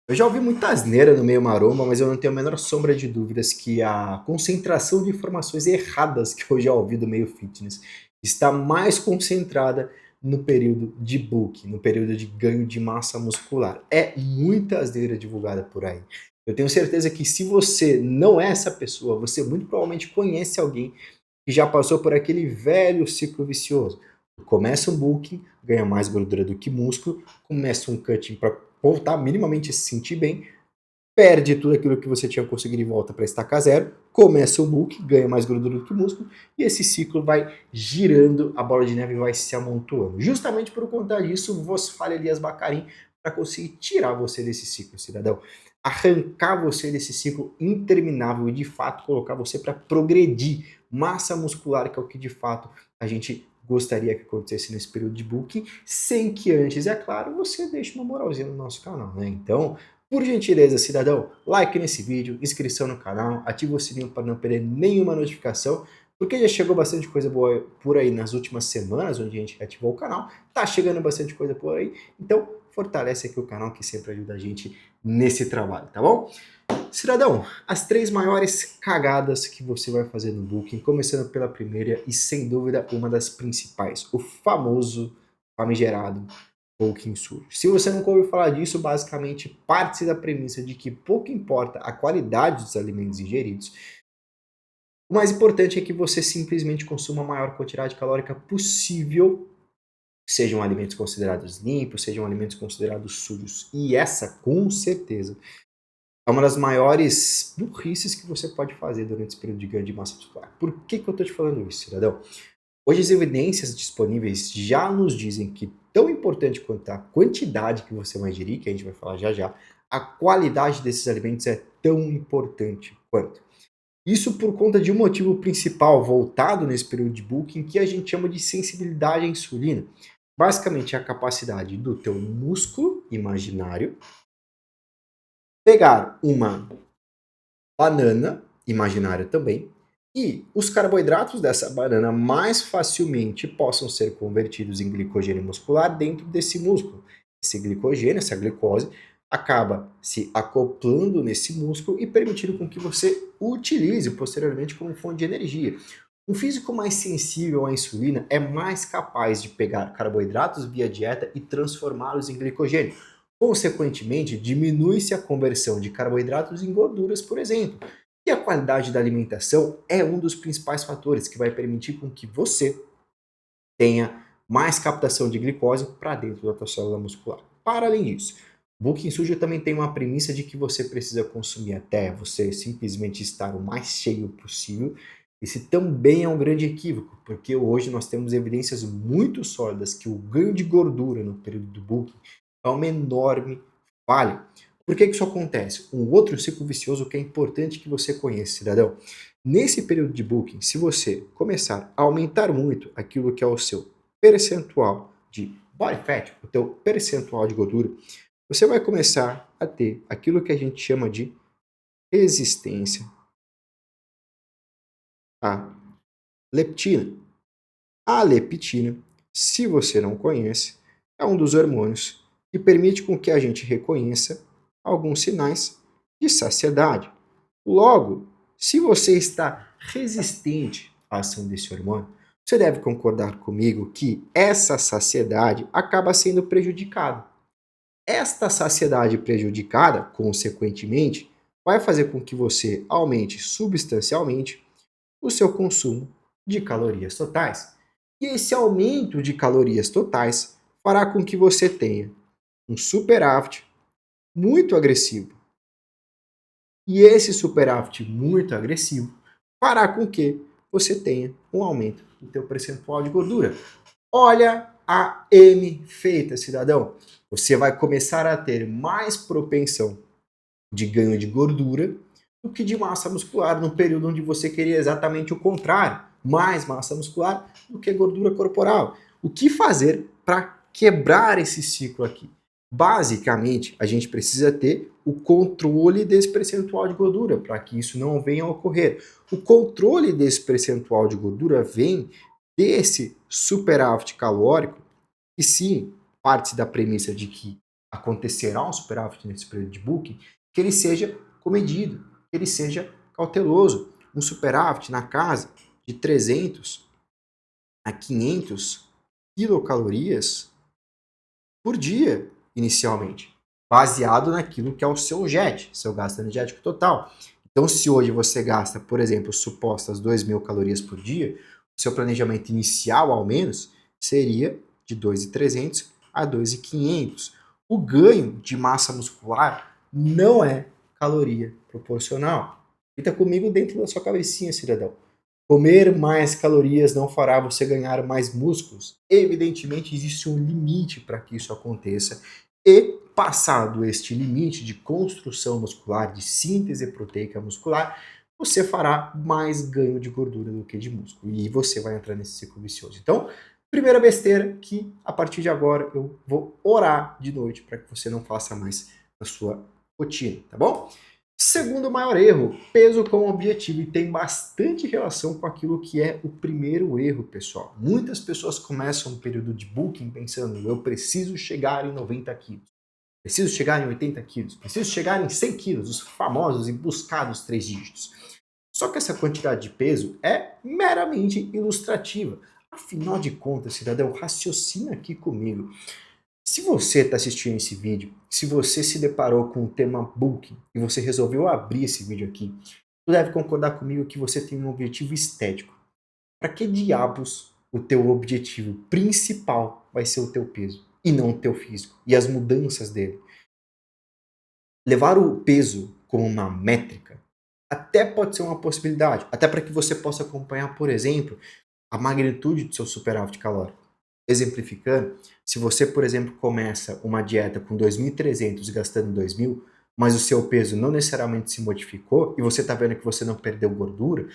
Eu já ouvi muita asneira no meio maromba, mas eu não tenho a menor sombra de dúvidas que a concentração de informações erradas que eu já ouvi do meio fitness está mais concentrada no período de bulking, no período de ganho de massa muscular. É muita asneira divulgada por aí. Eu tenho certeza que se você não é essa pessoa, você muito provavelmente conhece alguém que já passou por aquele velho ciclo vicioso. Começa um bulking, ganha mais gordura do que músculo, começa um cutting para voltar minimamente a se sentir bem, perde tudo aquilo que você tinha conseguido e volta para estacar zero, começa o bulk, ganha mais gordura do que músculo, e esse ciclo vai girando, a bola de neve vai se amontoando. Justamente por conta disso, vos fale Elias Bacarim para conseguir tirar você desse ciclo, cidadão. Arrancar você desse ciclo interminável e de fato colocar você para progredir massa muscular, que é o que de fato a gente gostaria que acontecesse nesse período de booking, sem que antes, é claro, você deixe uma moralzinha no nosso canal, né? Então, por gentileza, cidadão, like nesse vídeo, inscrição no canal, ativa o sininho para não perder nenhuma notificação, porque já chegou bastante coisa boa por aí nas últimas semanas, onde a gente ativou o canal, tá chegando bastante coisa por aí, então fortalece aqui o canal que sempre ajuda a gente nesse trabalho, tá bom? Cidadão, as 3 maiores cagadas que você vai fazer no Booking, começando pela primeira e sem dúvida uma das principais, o famoso famigerado Booking sujo. Se você nunca ouviu falar disso, basicamente parte da premissa de que pouco importa a qualidade dos alimentos ingeridos, o mais importante é que você simplesmente consuma a maior quantidade calórica possível, sejam alimentos considerados limpos, sejam alimentos considerados sujos. E essa, com certeza, é uma das maiores burrices que você pode fazer durante esse período de ganho de massa muscular. Por que eu estou te falando isso, cidadão? Hoje as evidências disponíveis já nos dizem que tão importante quanto a quantidade que você vai ingerir, que a gente vai falar já já, a qualidade desses alimentos é tão importante quanto. Isso por conta de um motivo principal voltado nesse período de bulking que a gente chama de sensibilidade à insulina. Basicamente é a capacidade do teu músculo imaginário pegar uma banana imaginária também, e os carboidratos dessa banana mais facilmente possam ser convertidos em glicogênio muscular dentro desse músculo. Esse glicogênio, essa glicose, acaba se acoplando nesse músculo e permitindo com que você o utilize posteriormente como fonte de energia. Um físico mais sensível à insulina é mais capaz de pegar carboidratos via dieta e transformá-los em glicogênio. Consequentemente, diminui-se a conversão de carboidratos em gorduras, por exemplo. E a qualidade da alimentação é um dos principais fatores que vai permitir com que você tenha mais captação de glicose para dentro da tua célula muscular. Para além disso, o Bulking Sujo também tem uma premissa de que você precisa consumir até você simplesmente estar o mais cheio possível. Esse também é um grande equívoco, porque hoje nós temos evidências muito sólidas que o ganho de gordura no período do bulking é uma enorme falha. Por que isso acontece? Um outro ciclo vicioso que é importante que você conheça, cidadão. Nesse período de booking, se você começar a aumentar muito aquilo que é o seu percentual de body fat, o teu percentual de gordura, você vai começar a ter aquilo que a gente chama de resistência à leptina. A leptina, se você não conhece, é um dos hormônios que permite com que a gente reconheça alguns sinais de saciedade. Logo, se você está resistente à ação desse hormônio, você deve concordar comigo que essa saciedade acaba sendo prejudicada. Esta saciedade prejudicada, consequentemente, vai fazer com que você aumente substancialmente o seu consumo de calorias totais. E esse aumento de calorias totais fará com que você tenha um superávit muito agressivo. E esse superávit muito agressivo fará com que você tenha um aumento do teu percentual de gordura. Olha a M feita, cidadão. Você vai começar a ter mais propensão de ganho de gordura do que de massa muscular, num período onde você queria exatamente o contrário, mais massa muscular do que gordura corporal. O que fazer para quebrar esse ciclo aqui? Basicamente, a gente precisa ter o controle desse percentual de gordura para que isso não venha a ocorrer. O controle desse percentual de gordura vem desse superávit calórico, e sim, parte da premissa de que acontecerá um superávit nesse período de booking, que ele seja comedido, que ele seja cauteloso. Um superávit na casa de 300 a 500 quilocalorias por dia, inicialmente, baseado naquilo que é o seu JET, seu gasto energético total. Então, se hoje você gasta, por exemplo, supostas 2.000 calorias por dia, o seu planejamento inicial, ao menos, seria de 2.300 a 2.500. O ganho de massa muscular não é caloria proporcional. Fica comigo dentro da sua cabecinha, cidadão. Comer mais calorias não fará você ganhar mais músculos. Evidentemente, existe um limite para que isso aconteça. E, passado este limite de construção muscular, de síntese proteica muscular, você fará mais ganho de gordura do que de músculo. E você vai entrar nesse ciclo vicioso. Então, primeira besteira que, a partir de agora, eu vou orar de noite para que você não faça mais na sua rotina, tá bom? Segundo maior erro, peso como objetivo, e tem bastante relação com aquilo que é o primeiro erro, pessoal. Muitas pessoas começam um período de booking pensando, eu preciso chegar em 90 quilos, preciso chegar em 80 quilos, preciso chegar em 100 quilos, os famosos e buscados 3 dígitos. Só que essa quantidade de peso é meramente ilustrativa. Afinal de contas, cidadão, raciocina aqui comigo. Se você está assistindo esse vídeo, se você se deparou com o tema booking e você resolveu abrir esse vídeo aqui, tu deve concordar comigo que você tem um objetivo estético. Para que diabos o teu objetivo principal vai ser o teu peso e não o teu físico e as mudanças dele? Levar o peso como uma métrica até pode ser uma possibilidade, até para que você possa acompanhar, por exemplo, a magnitude do seu superávit calórico. Exemplificando, se você, por exemplo, começa uma dieta com 2.300 gastando 2.000, mas o seu peso não necessariamente se modificou e você está vendo que você não perdeu gordura,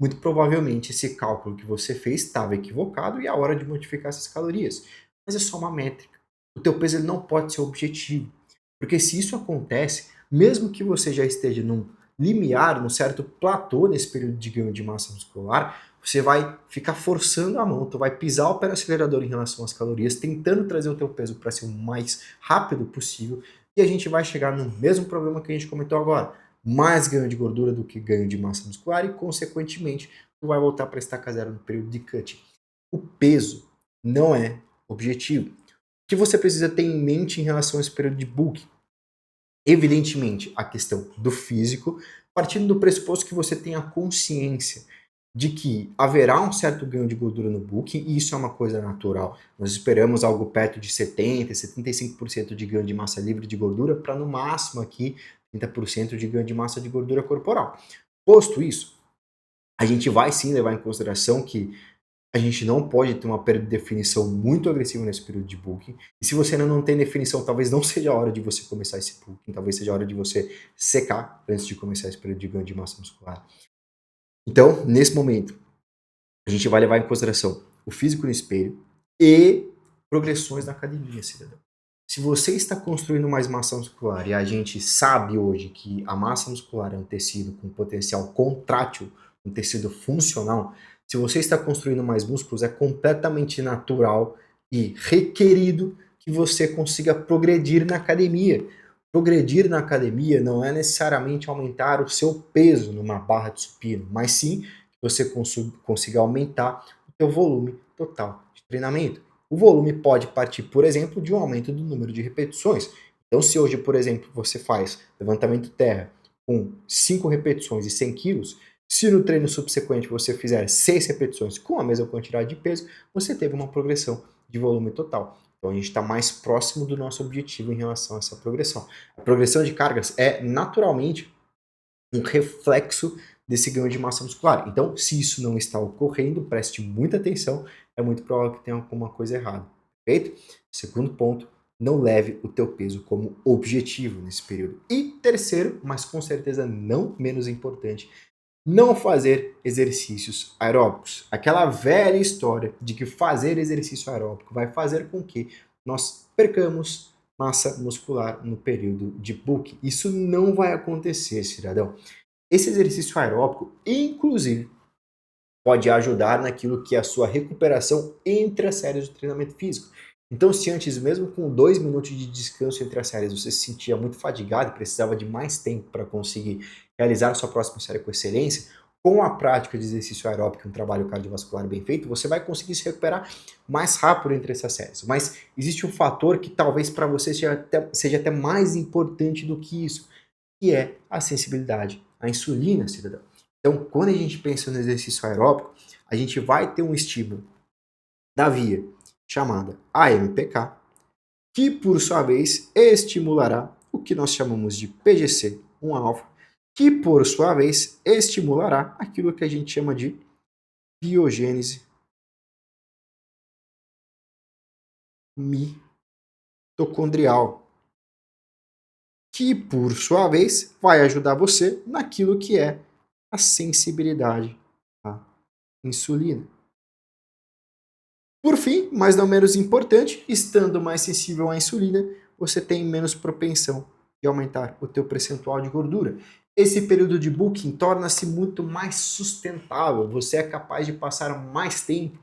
muito provavelmente esse cálculo que você fez estava equivocado e é a hora de modificar essas calorias. Mas é só uma métrica. O teu peso ele não pode ser objetivo. Porque se isso acontece, mesmo que você já esteja num limiar, num certo platô nesse período de ganho de massa muscular, você vai ficar forçando a mão, tu vai pisar o pé no acelerador em relação às calorias, tentando trazer o teu peso para ser o mais rápido possível, e a gente vai chegar no mesmo problema que a gente comentou agora. Mais ganho de gordura do que ganho de massa muscular e, consequentemente, tu vai voltar para estaca zero no período de cutting. O peso não é objetivo. O que você precisa ter em mente em relação a esse período de bulking? Evidentemente, a questão do físico, partindo do pressuposto que você tenha consciência de que haverá um certo ganho de gordura no booking, e isso é uma coisa natural. Nós esperamos algo perto de 70%, 75% de ganho de massa livre de gordura, para no máximo aqui 30% de ganho de massa de gordura corporal. Posto isso, a gente vai sim levar em consideração que a gente não pode ter uma perda de definição muito agressiva nesse período de booking. E se você ainda não tem definição, talvez não seja a hora de você começar esse booking, talvez seja a hora de você secar antes de começar esse período de ganho de massa muscular. Então, nesse momento, a gente vai levar em consideração o físico no espelho e progressões na academia, cidadão. Se você está construindo mais massa muscular, e a gente sabe hoje que a massa muscular é um tecido com potencial contrátil, um tecido funcional, se você está construindo mais músculos, é completamente natural e requerido que você consiga progredir na academia. Progredir na academia não é necessariamente aumentar o seu peso numa barra de supino, mas sim que você consiga aumentar o seu volume total de treinamento. O volume pode partir, por exemplo, de um aumento do número de repetições. Então, se hoje, por exemplo, você faz levantamento terra com 5 repetições e 100 quilos, se no treino subsequente você fizer 6 repetições com a mesma quantidade de peso, você teve uma progressão de volume total. Então a gente está mais próximo do nosso objetivo em relação a essa progressão. A progressão de cargas é naturalmente um reflexo desse ganho de massa muscular. Então, se isso não está ocorrendo, preste muita atenção, é muito provável que tenha alguma coisa errada. Perfeito? Segundo ponto, não leve o teu peso como objetivo nesse período. E terceiro, mas com certeza não menos importante, não fazer exercícios aeróbicos. Aquela velha história de que fazer exercício aeróbico vai fazer com que nós percamos massa muscular no período de bulking. Isso não vai acontecer, cidadão. Esse exercício aeróbico, inclusive, pode ajudar naquilo que é a sua recuperação entre as séries de treinamento físico. Então, se antes, mesmo com 2 minutos de descanso entre as séries, você se sentia muito fadigado e precisava de mais tempo para conseguir realizar a sua próxima série com excelência, com a prática de exercício aeróbico e um trabalho cardiovascular bem feito, você vai conseguir se recuperar mais rápido entre essas séries. Mas existe um fator que talvez para você seja até mais importante do que isso, que é a sensibilidade à insulina, cidadão. Então, quando a gente pensa no exercício aeróbico, a gente vai ter um estímulo da via chamada AMPK, que por sua vez estimulará o que nós chamamos de PGC-1-alfa, que por sua vez estimulará aquilo que a gente chama de biogênese mitocondrial, que por sua vez vai ajudar você naquilo que é a sensibilidade à insulina. Por fim, mas não menos importante, estando mais sensível à insulina, você tem menos propensão de aumentar o teu percentual de gordura. Esse período de booking torna-se muito mais sustentável, você é capaz de passar mais tempo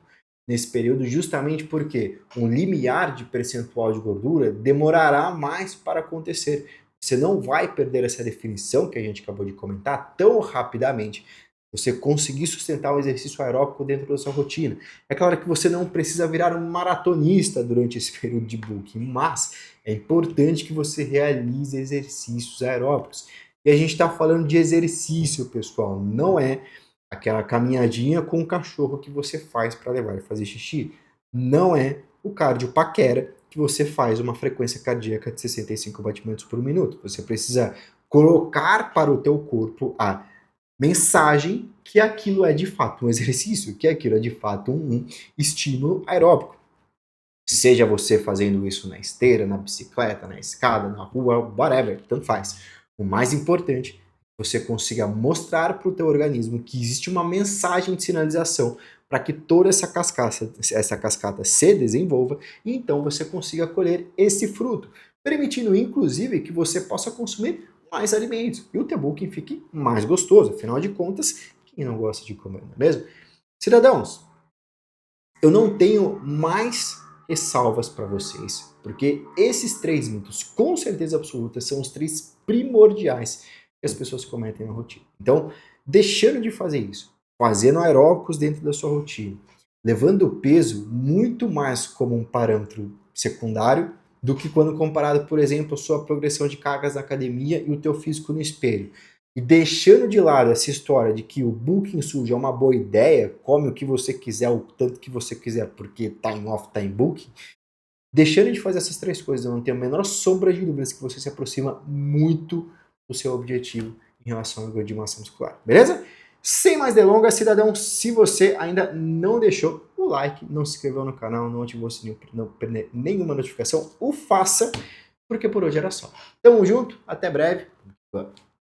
nesse período justamente porque um limiar de percentual de gordura demorará mais para acontecer. Você não vai perder essa definição que a gente acabou de comentar tão rapidamente. Você conseguir sustentar o exercício aeróbico dentro da sua rotina. É claro que você não precisa virar um maratonista durante esse período de booking, mas é importante que você realize exercícios aeróbicos. E a gente está falando de exercício, pessoal, não é aquela caminhadinha com o cachorro que você faz para levar ele fazer xixi. Não é o cardio paquera que você faz uma frequência cardíaca de 65 batimentos por minuto. Você precisa colocar para o teu corpo a mensagem que aquilo é de fato um exercício, que aquilo é de fato um estímulo aeróbico. Seja você fazendo isso na esteira, na bicicleta, na escada, na rua, whatever, tanto faz. O mais importante é que você consiga mostrar para o teu organismo que existe uma mensagem de sinalização para que toda essa cascata se desenvolva e então você consiga colher esse fruto, permitindo inclusive que você possa consumir mais alimentos e o teu booking fique mais gostoso. Afinal de contas, quem não gosta de comer, não é mesmo? Cidadãos, eu não tenho mais ressalvas para vocês, porque esses 3 mitos, com certeza absoluta, são os 3 primordiais que as pessoas cometem na rotina. Então, deixando de fazer isso, fazendo aeróbicos dentro da sua rotina, levando o peso muito mais como um parâmetro secundário do que quando comparado, por exemplo, a sua progressão de cargas na academia e o teu físico no espelho. E deixando de lado essa história de que o booking sujo é uma boa ideia, come o que você quiser, o tanto que você quiser, porque time off, time booking, deixando de fazer essas 3 coisas, eu não tenho a menor sombra de dúvidas que você se aproxima muito do seu objetivo em relação ao ganho de massa muscular, beleza? Sem mais delongas, cidadão, se você ainda não deixou o like, não se inscreveu no canal, não ativou o sininho para não perder nenhuma notificação, o faça, porque por hoje era só. Tamo junto, até breve.